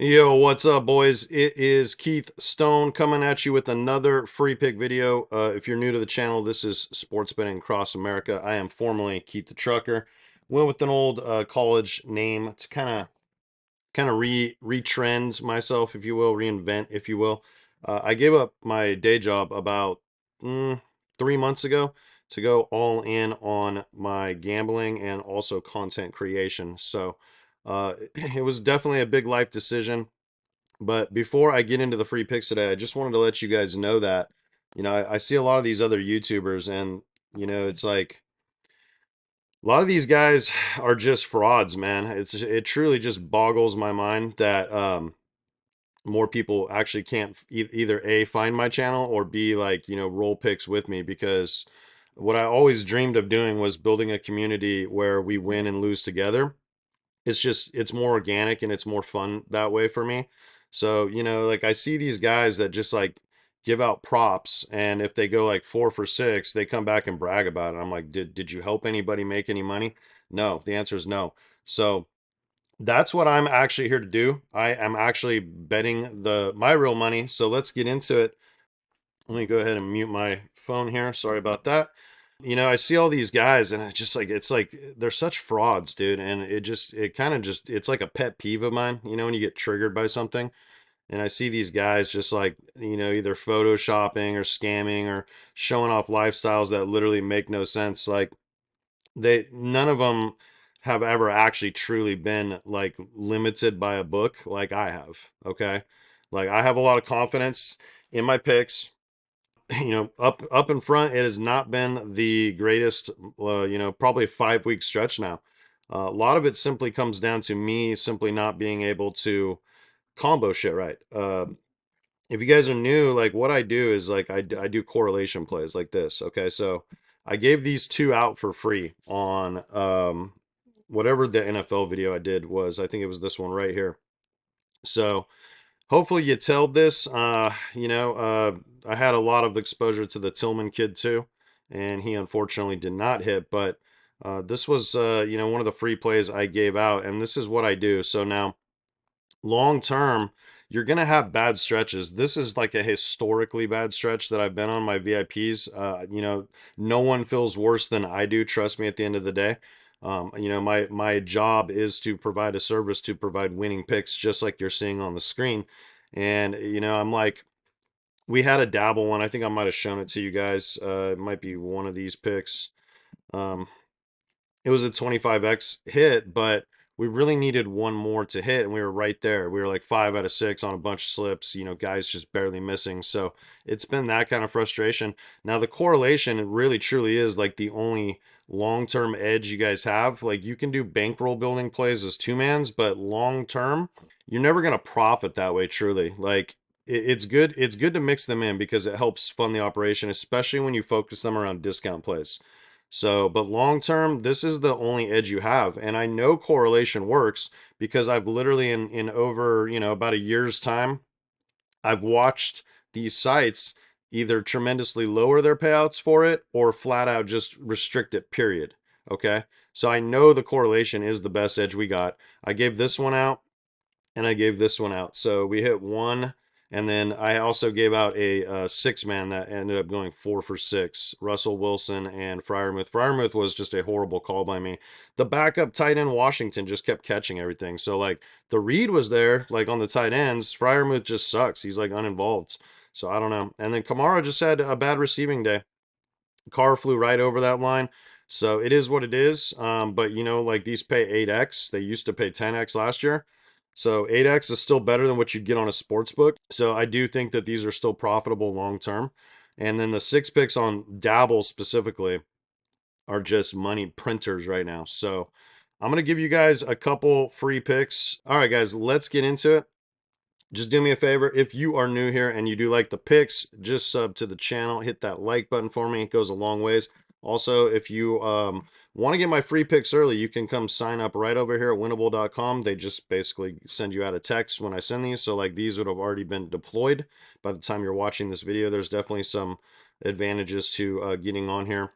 Yo, what's up, boys? It is Keith Stone coming at you with another free pick video. If you're new to the channel, this is Sports Betting Across America. I am formerly Keith the Trucker. Went with an old college name to kind of retrend myself, if you will, reinvent, if you will. I gave up my day job about 3 months ago to go all in on my gambling and also content creation. So it was definitely a big life decision. But before I get into the free picks today, I just wanted to let you guys know that, I see a lot of these other YouTubers, and, it's like a lot of these guys are just frauds, man. It truly just boggles my mind that more people actually can't either A, find my channel, or B, like, roll picks with me, because what I always dreamed of doing was building a community where we win and lose together. It's more organic and it's more fun that way for me. So, like I see these guys that just like give out props, and if they go like 4 for 6, they come back and brag about it. I'm like, did you help anybody make any money? No, the answer is no. So that's what I'm actually here to do. I am actually betting my real money. So let's get into it. Let me go ahead and mute my phone here. Sorry about that. I see all these guys, and it's like they're such frauds, dude. And it kind of just it's like a pet peeve of mine, when you get triggered by something. And I see these guys just like, either photoshopping or scamming or showing off lifestyles that literally make no sense. Like none of them have ever actually truly been like limited by a book like I have. Okay. Like I have a lot of confidence in my picks. Up in front, it has not been the greatest. Probably a 5 week stretch now. A lot of it simply comes down to me simply not being able to combo shit right. If you guys are new, like what I do is like I do correlation plays like this. Okay, so I gave these two out for free on whatever the NFL video I did was. I think it was this one right here. So hopefully you tell this. I had a lot of exposure to the Tillman kid too, and he unfortunately did not hit. But this was one of the free plays I gave out, and this is what I do. So now long term, you're gonna have bad stretches. This is like a historically bad stretch that I've been on my VIPs. No one feels worse than I do. Trust me. At the end of the day, my job is to provide a service, to provide winning picks, just like you're seeing on the screen. And I'm like, we had a dabble one. I think I might have shown it to you guys. It might be one of these picks. Um, it was a 25x hit, but we really needed one more to hit, and we were right there. We were like 5 out of 6 on a bunch of slips, guys just barely missing. So it's been that kind of frustration. Now the correlation, it really truly is like the only long-term edge you guys have. Like you can do bankroll building plays as two mans, but long term, you're never gonna profit that way truly. Like it's good to mix them in because it helps fund the operation, especially when you focus them around discount plays. So, but long term, this is the only edge you have. And I know correlation works because I've literally in over, about a year's time, I've watched these sites either tremendously lower their payouts for it or flat out just restrict it, period. Okay. So I know the correlation is the best edge we got. I gave this one out and I gave this one out. So we hit one, and then I also gave out a six-man that ended up going 4 for 6. Russell Wilson and Fryermuth. Fryermuth was just a horrible call by me. The backup tight end Washington just kept catching everything. So like the read was there, like on the tight ends. Fryermuth just sucks. He's like uninvolved. So I don't know. And then Kamara just had a bad receiving day. Carr flew right over that line. So it is what it is. But like these pay 8x. They used to pay 10x last year. So 8x is still better than what you'd get on a sports book. So I do think that these are still profitable long term. And then the six picks on Dabble specifically are just money printers right now. So I'm going to give you guys a couple free picks. All right, guys, let's get into it. Just do me a favor. If you are new here and you do like the picks, just sub to the channel. Hit that like button for me. It goes a long ways. Also, if you want to get my free picks early, you can come sign up right over here at winnable.com. They just basically send you out a text when I send these. So like these would have already been deployed by the time you're watching this video. There's definitely some advantages to getting on here.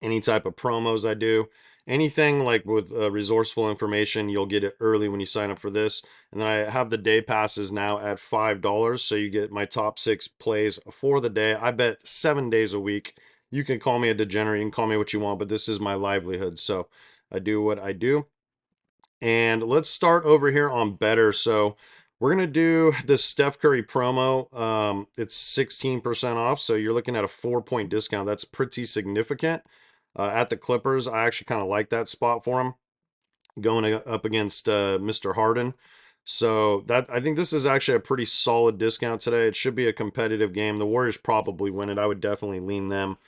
Any type of promos I do, anything like with resourceful information, you'll get it early when you sign up for this. And then I have the day passes now at $5, so you get my top 6 plays for the day. I bet 7 days a week. You can call me a degenerate, you can call me what you want, but this is my livelihood, so I do what I do. And let's start over here on better. So we're going to do this Steph Curry promo. It's 16% off. So you're looking at a 4-point discount. That's pretty significant. At the Clippers, I actually kind of like that spot for him going up against Mr. Harden. So that I think this is actually a pretty solid discount today. It should be a competitive game. The Warriors probably win it. I would definitely lean them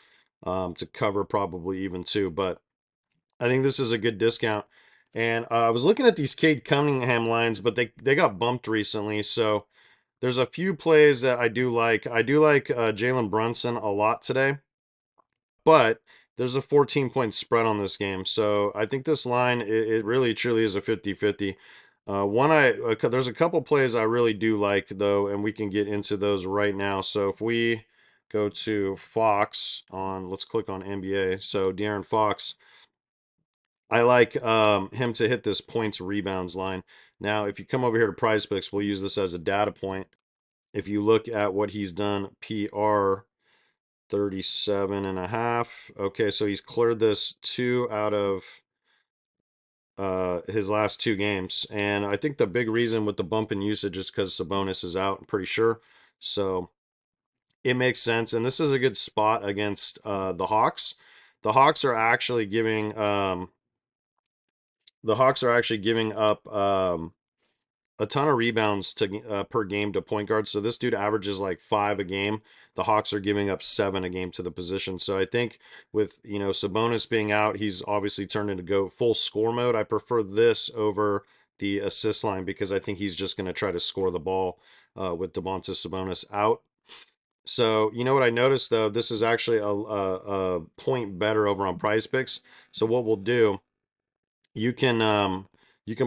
to cover, probably even two. But I think this is a good discount. And I was looking at these Cade Cunningham lines, but they got bumped recently. So there's a few plays that I do like. I do like Jalen Brunson a lot today, but there's a 14-point spread on this game. So I think this line, it really truly is a 50-50. There's a couple plays I really do like, though, and we can get into those right now. So if we go to Fox let's click on NBA. So De'Aaron Fox, I like him to hit this points rebounds line. Now, if you come over here to Prizepicks, we'll use this as a data point. If you look at what he's done, PR 37 and a half. Okay, so he's cleared this 2 out of his last 2 games. And I think the big reason with the bump in usage is because Sabonis is out, I'm pretty sure. So it makes sense. And this is a good spot against the Hawks. The Hawks are actually giving up a ton of rebounds to per game to point guards. So this dude averages like 5 a game. The Hawks are giving up 7 a game to the position. So I think with Sabonis being out, he's obviously turned into go full score mode. I prefer this over the assist line because I think he's just going to try to score the ball with Domantas Sabonis out. So you know what I noticed though, this is actually a point better over on Prizepicks. So what we'll do, you can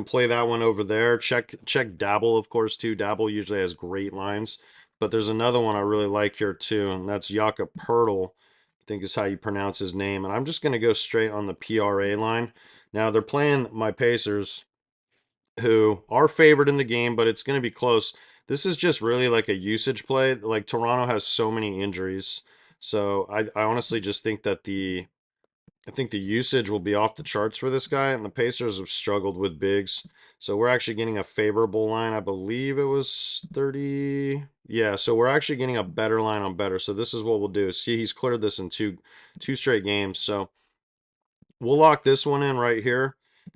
play that one over there. Check Dabble, of course, too. Dabble usually has great lines. But there's another one I really like here too, and that's Jakob Pertl, I think is how you pronounce his name. And I'm just gonna go straight on the PRA line. Now they're playing my Pacers, who are favored in the game, but it's gonna be close. This is just really like a usage play. Like Toronto has so many injuries. So I honestly just think that I think the usage will be off the charts for this guy, and the Pacers have struggled with bigs. So we're actually getting a favorable line. I believe it was 30. Yeah, so we're actually getting a better line on better. So this is what we'll do. See, he's cleared this in two straight games. So we'll lock this one in right here.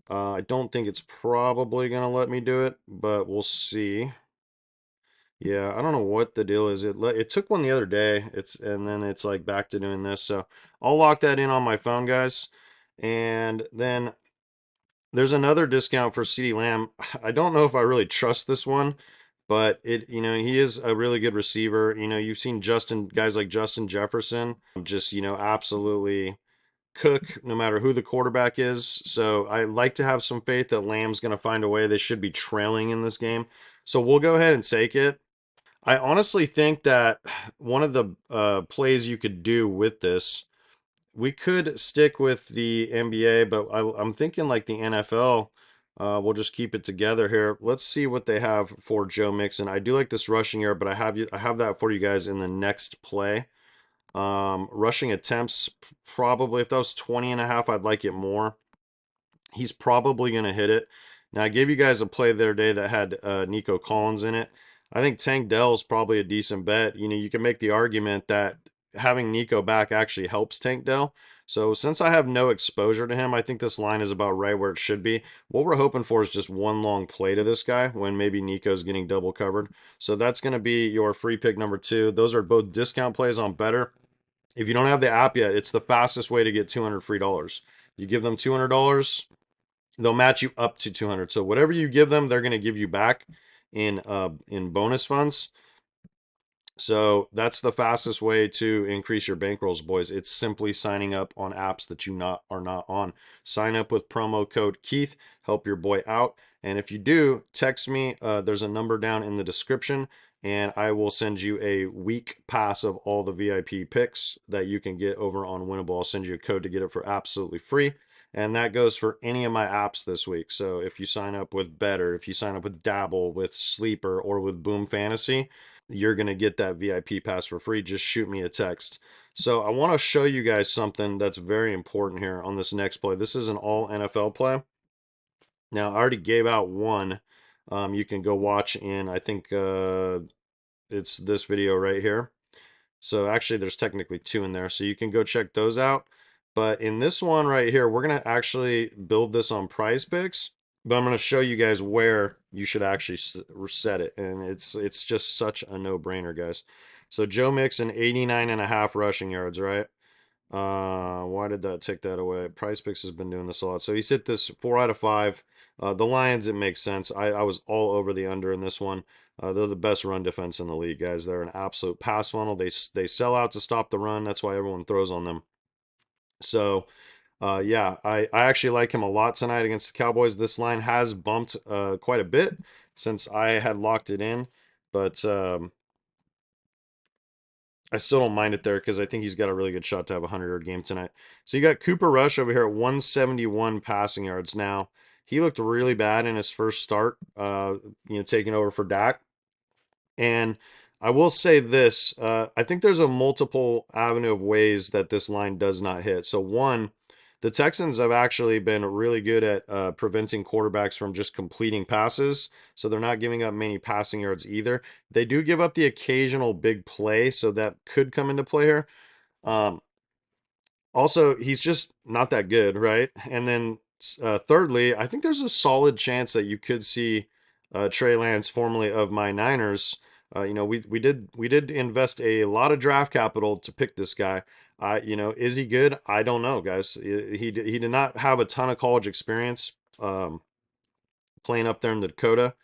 I don't think it's probably going to let me do it, but we'll see. Yeah, I don't know what the deal is. It took one the other day. And then it's like back to doing this. So I'll lock that in on my phone, guys. And then there's another discount for CeeDee Lamb. I don't know if I really trust this one, but he is a really good receiver. You've seen guys like Justin Jefferson just, absolutely cook no matter who the quarterback is. So I like to have some faith that Lamb's going to find a way. They should be trailing in this game. So we'll go ahead and take it. I honestly think that one of the plays you could do with this, we could stick with the NBA, but I'm thinking like the NFL. We'll just keep it together here. Let's see what they have for Joe Mixon. I do like this rushing yard, but I have that for you guys in the next play. Rushing attempts, probably if that was 20 and a half, I'd like it more. He's probably going to hit it. Now, I gave you guys a play the other day that had Nico Collins in it. I think Tank Dell's probably a decent bet. You can make the argument that having Nico back actually helps Tank Dell. So since I have no exposure to him, I think this line is about right where it should be. What we're hoping for is just one long play to this guy when maybe Nico's getting double covered. So that's going to be your free pick number 2. Those are both discount plays on Better. If you don't have the app yet, it's the fastest way to get $200 free dollars. You give them $200, they'll match you up to 200. So whatever you give them, they're going to give you back in bonus funds. So that's the fastest way to increase your bankrolls, boys. It's simply signing up on apps that you are not on. Sign up with promo code Keith. Help your boy out. And if you do, text me. There's a number down in the description, and I will send you a week pass of all the VIP picks that you can get over on Winnable. I'll send you a code to get it for absolutely free. And that goes for any of my apps this week. So if you sign up with Better, if you sign up with Dabble, with Sleeper, or with Boom Fantasy, you're going to get that VIP pass for free. Just shoot me a text. So I want to show you guys something that's very important here on this next play. This is an all NFL play. Now, I already gave out one. You can go watch in, I think it's this video right here. So actually, there's technically two in there. So you can go check those out. But in this one right here, we're going to actually build this on Prizepicks. But I'm going to show you guys where you should actually set it. And it's just such a no-brainer, guys. So Joe Mixon, 89.5 rushing yards, right? Why did that take that away? Prizepicks has been doing this a lot. So he's hit this 4 out of 5. The Lions, it makes sense. I was all over the under in this one. They're the best run defense in the league, guys. They're an absolute pass funnel. They sell out to stop the run. That's why everyone throws on them. So, yeah, I actually like him a lot tonight against the Cowboys. This line has bumped quite a bit since I had locked it in, but I still don't mind it there because I think he's got a really good shot to have a 100-yard game tonight. So you got Cooper Rush over here at 171 passing yards. Now, he looked really bad in his first start, taking over for Dak. And I will say this, I think there's a multiple avenue of ways that this line does not hit. So one, the Texans have actually been really good at preventing quarterbacks from just completing passes. So they're not giving up many passing yards either. They do give up the occasional big play, so that could come into play here. Um, Also, he's just not that good, right? And then thirdly, I think there's a solid chance that you could see Trey Lance, formerly of my Niners. We did invest a lot of draft capital to pick this guy. Is he good? I don't know, guys. He did not have a ton of college experience playing up there in the Dakota.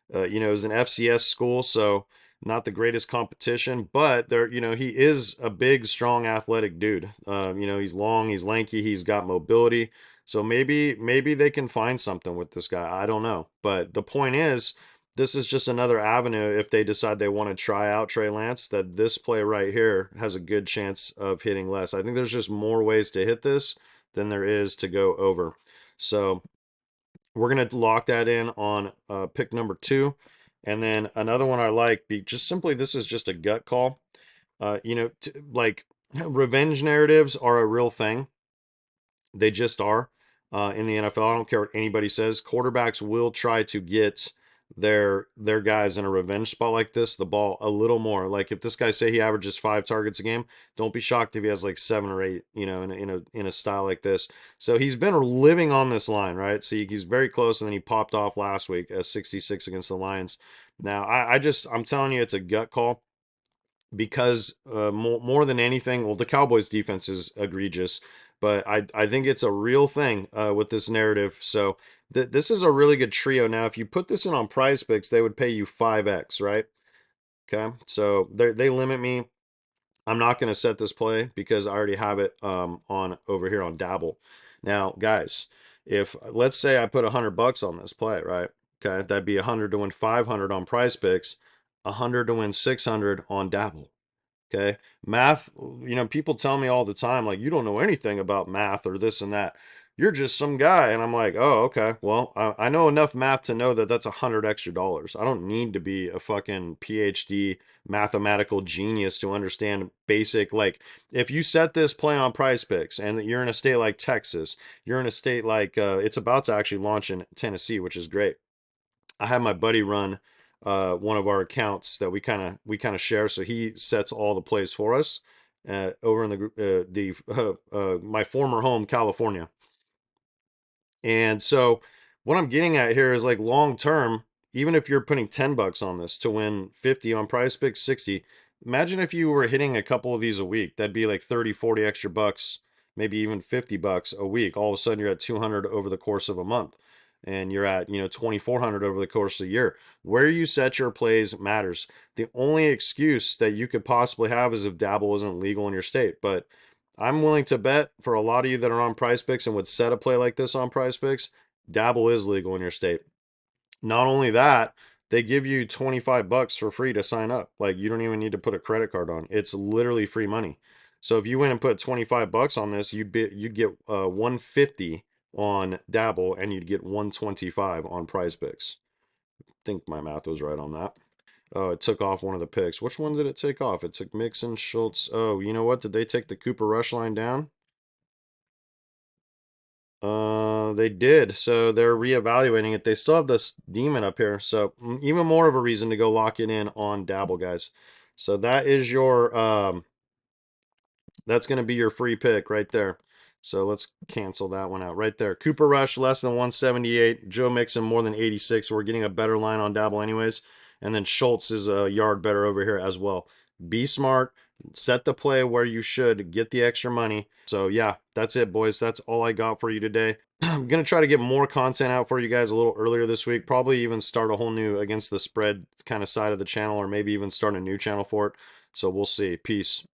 It was an FCS school, so not the greatest competition, but he is a big, strong, athletic dude. He's long, he's lanky, he's got mobility. So maybe they can find something with this guy. I don't know. But the point is, this is just another avenue if they decide they want to try out Trey Lance, that this play right here has a good chance of hitting less. I think there's just more ways to hit this than there is to go over. So we're going to lock that in on pick number 2. And then another one I like, just simply, this is just a gut call. Like revenge narratives are a real thing. They just are in the NFL. I don't care what anybody says. Quarterbacks will try to get their guys in a revenge spot like this the ball a little more. Like if this guy say he averages 5 targets a game, don't be shocked if he has like 7 or 8. In a style like this. So he's been living on this line, right? So he's very close, and then he popped off last week at 66 against the Lions. Now I'm telling you, it's a gut call because more than anything, well, the Cowboys defense is egregious, but I think it's a real thing with this narrative. So this is a really good trio. Now, if you put this in on Prizepicks, they would pay you 5x, right? Okay, so they limit me. I'm not going to set this play because I already have it on over here on Dabble. Now, guys, if let's say I put $100 on this play, right? Okay, that'd be 100 to win 500 on Prizepicks, 100 to win 600 on Dabble. Okay. Math, people tell me all the time, like, you don't know anything about math or this and that. You're just some guy. And I'm like, oh, okay. Well, I know enough math to know that that's $100 extra. I don't need to be a fucking PhD mathematical genius to understand basic, like, if you set this play on Prizepicks and you're in a state like Texas, you're in a state like, it's about to actually launch in Tennessee, which is great. I have my buddy run one of our accounts that we kind of share, so he sets all the plays for us over in my former home, California. And so what I'm getting at here is like long term, even if you're putting $10 on this to win 50 on Prizepicks, 60, imagine if you were hitting a couple of these a week. That'd be like 30, 40 extra bucks, maybe even $50 a week. All of a sudden you're at 200 over the course of a month. And you're at, 2,400 over the course of the year. Where you set your plays matters. The only excuse that you could possibly have is if Dabble isn't legal in your state. But I'm willing to bet for a lot of you that are on Prizepicks and would set a play like this on Prizepicks, Dabble is legal in your state. Not only that, they give you $25 for free to sign up. Like, you don't even need to put a credit card on. It's literally free money. So if you went and put $25 on this, you'd get 150 on Dabble, and you'd get 125 on Prizepicks. I think my math was right on that. Oh, it took off one of the picks. Which one did it take off? It took Mixon, Schultz. Oh, you know what? Did they take the Cooper Rush line down? They did. So they're reevaluating it. They still have this demon up here. So even more of a reason to go lock it in on Dabble, guys. So that is your that's going to be your free pick right there. So let's cancel that one out right there. Cooper Rush less than 178. Joe Mixon more than 86. So we're getting a better line on Dabble anyways. And then Schultz is a yard better over here as well. Be smart. Set the play where you should. Get the extra money. So yeah, that's it, boys. That's all I got for you today. I'm going to try to get more content out for you guys a little earlier this week. Probably even start a whole new against the spread kind of side of the channel, or maybe even start a new channel for it. So we'll see. Peace.